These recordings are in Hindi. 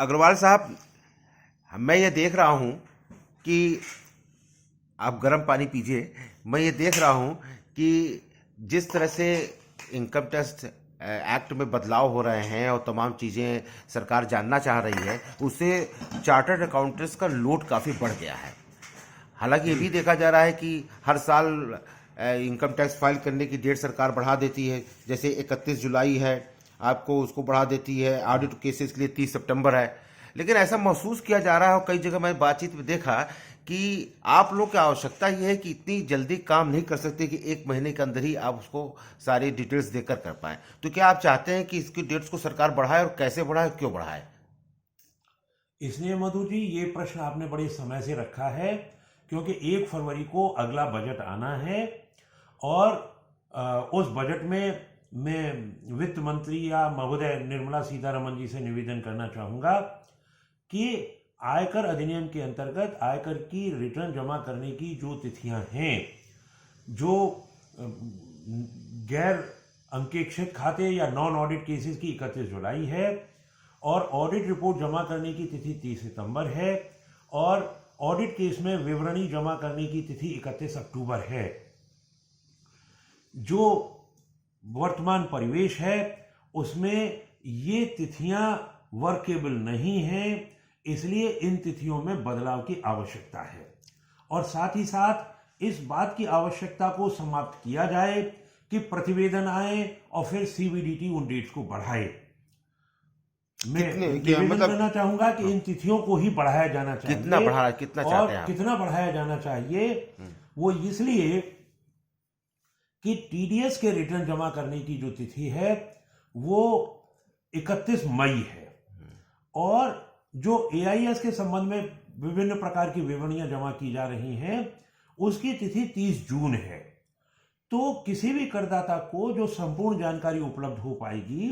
अग्रवाल साहब, मैं ये देख रहा हूँ कि आप गर्म पानी पीजिए। मैं ये देख रहा हूँ कि जिस तरह से इनकम टैक्स एक्ट में बदलाव हो रहे हैं और तमाम चीज़ें सरकार जानना चाह रही है, उससे चार्टर्ड अकाउंटेंट्स का लोड काफ़ी बढ़ गया है। हालांकि ये भी देखा जा रहा है कि हर साल इनकम टैक्स फाइल करने की डेट सरकार बढ़ा देती है। जैसे 31 जुलाई है, आपको उसको बढ़ा देती है। ऑडिट केसेस के लिए 30 सितंबर है। लेकिन ऐसा महसूस किया जा रहा है और कई जगह मैं बातचीत में देखा कि आप लोग की आवश्यकता ये है कि इतनी जल्दी काम नहीं कर सकते कि एक महीने के अंदर ही आप उसको सारी डिटेल्स देकर कर पाएं। तो क्या आप चाहते हैं कि इसकी डेट्स को सरकार बढ़ाए, और कैसे बढ़ाए, क्यों बढ़ाए? इसलिए मधु जी, ये प्रश्न आपने बड़े समय से रखा है, क्योंकि 1 फरवरी को अगला बजट आना है और उस बजट में मैं वित्त मंत्री या महोदय निर्मला सीतारमण जी से निवेदन करना चाहूँगा कि आयकर अधिनियम के अंतर्गत आयकर की रिटर्न जमा करने की जो तिथियां हैं, जो गैर अंकेक्षित खाते या नॉन ऑडिट केसेस की 31 जुलाई है, और ऑडिट रिपोर्ट जमा करने की तिथि 30 सितंबर है, और ऑडिट केस में विवरणी जमा करने की तिथि 31 अक्टूबर है। जो वर्तमान परिवेश है उसमें ये तिथियां वर्केबल नहीं हैं, इसलिए इन तिथियों में बदलाव की आवश्यकता है। और साथ ही साथ इस बात की आवश्यकता को समाप्त किया जाए कि प्रतिवेदन आए और फिर सीबीडीटी उन डेट्स को बढ़ाए। मैं निवेदन करना चाहूंगा कि इन तिथियों को ही बढ़ाया जाना चाहिए। कितना चाहते हैं आप? कितना बढ़ाया जाना चाहिए, वो इसलिए कि टीडीएस के रिटर्न जमा करने की जो तिथि है वो 31 मई है, और जो एआईएस के संबंध में विभिन्न प्रकार की विवरणियां जमा की जा रही हैं उसकी तिथि 30 जून है। तो किसी भी करदाता को जो संपूर्ण जानकारी उपलब्ध हो पाएगी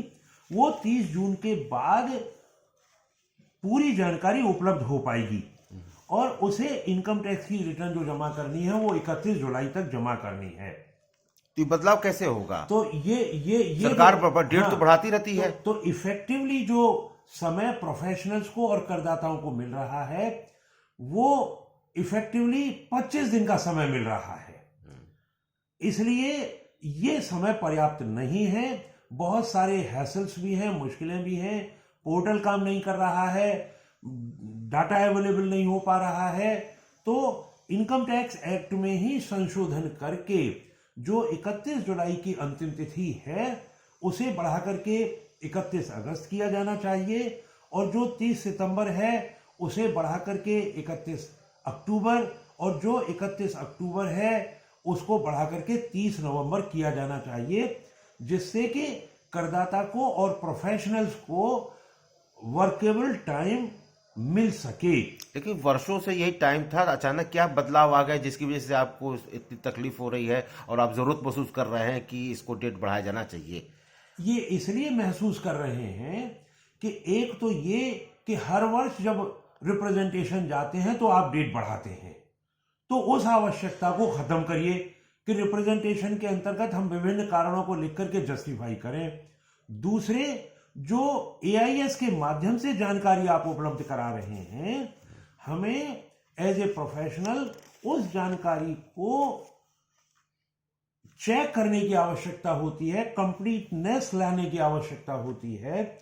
वो 30 जून के बाद पूरी जानकारी उपलब्ध हो पाएगी, और उसे इनकम टैक्स की रिटर्न जो जमा करनी है वो 31 जुलाई तक जमा करनी है। तो बदलाव कैसे होगा? तो ये सरकार डेट तो बढ़ाती रहती है। तो इफेक्टिवली जो समय प्रोफेशनल्स को और करदाताओं को मिल रहा है वो इफेक्टिवली 25 दिन का समय मिल रहा है। इसलिए ये समय पर्याप्त नहीं है। बहुत सारे हैसल्स भी हैं, मुश्किलें भी हैं। पोर्टल काम नहीं कर रहा है, डाटा अवेलेबल नहीं हो पा रहा है। तो इनकम टैक्स एक्ट में ही संशोधन करके जो 31 जुलाई की अंतिम तिथि है उसे बढ़ा करके 31 अगस्त किया जाना चाहिए, और जो 30 सितंबर है उसे बढ़ा करके 31 अक्टूबर, और जो 31 अक्टूबर है उसको बढ़ा करके 30 नवंबर किया जाना चाहिए, जिससे कि करदाता को और प्रोफेशनल्स को वर्केबल टाइम मिल सके। लेकिन वर्षों से यही टाइम था, अचानक क्या बदलाव आ गए जिसकी वजह से आपको इतनी तकलीफ हो रही है और आप जरूरत महसूस कर रहे हैं कि इसको डेट बढ़ाया जाना चाहिए? ये इसलिए महसूस कर रहे हैं कि एक तो ये कि हर वर्ष जब रिप्रेजेंटेशन जाते हैं तो आप डेट बढ़ाते हैं, तो उस आवश्यकता को खत्म करिए कि रिप्रेजेंटेशन के अंतर्गत हम विभिन्न कारणों को लिख करके जस्टिफाई करें। दूसरे, जो एआईएस के माध्यम से जानकारी आप उपलब्ध करा रहे हैं, हमें एज ए प्रोफेशनल उस जानकारी को चेक करने की आवश्यकता होती है, कंप्लीटनेस लाने की आवश्यकता होती है,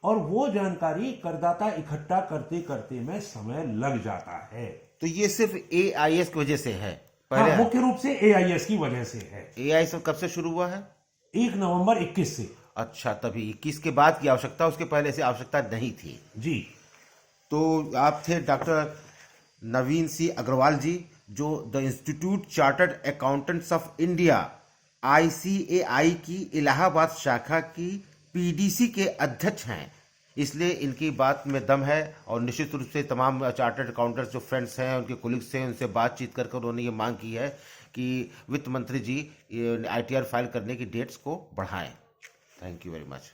और वो जानकारी करदाता इकट्ठा करते करते में समय लग जाता है। तो ये सिर्फ एआईएस की वजह से है? हाँ, मुख्य रूप से एआईएस की वजह से है। एआईएस कब से शुरू हुआ है? 1 नवंबर 21 से। अच्छा, तभी 21 के बाद की आवश्यकता, उसके पहले से आवश्यकता नहीं थी जी। तो आप थे डॉक्टर नवीन सी अग्रवाल जी, जो the institute chartered accountants of India ICAI की इलाहाबाद शाखा की PDC के अध्यक्ष हैं। इसलिए इनकी बात में दम है, और निश्चित रूप से तमाम चार्टर्ड अकाउंटेंट्स जो फ्रेंड्स हैं, उनके कोलिग्स हैं, उनसे बातचीत कर उन्होंने ये मांग की है कि वित्त मंत्री जी ITR फाइल करने की डेट्स को बढ़ाएं। Thank you very much.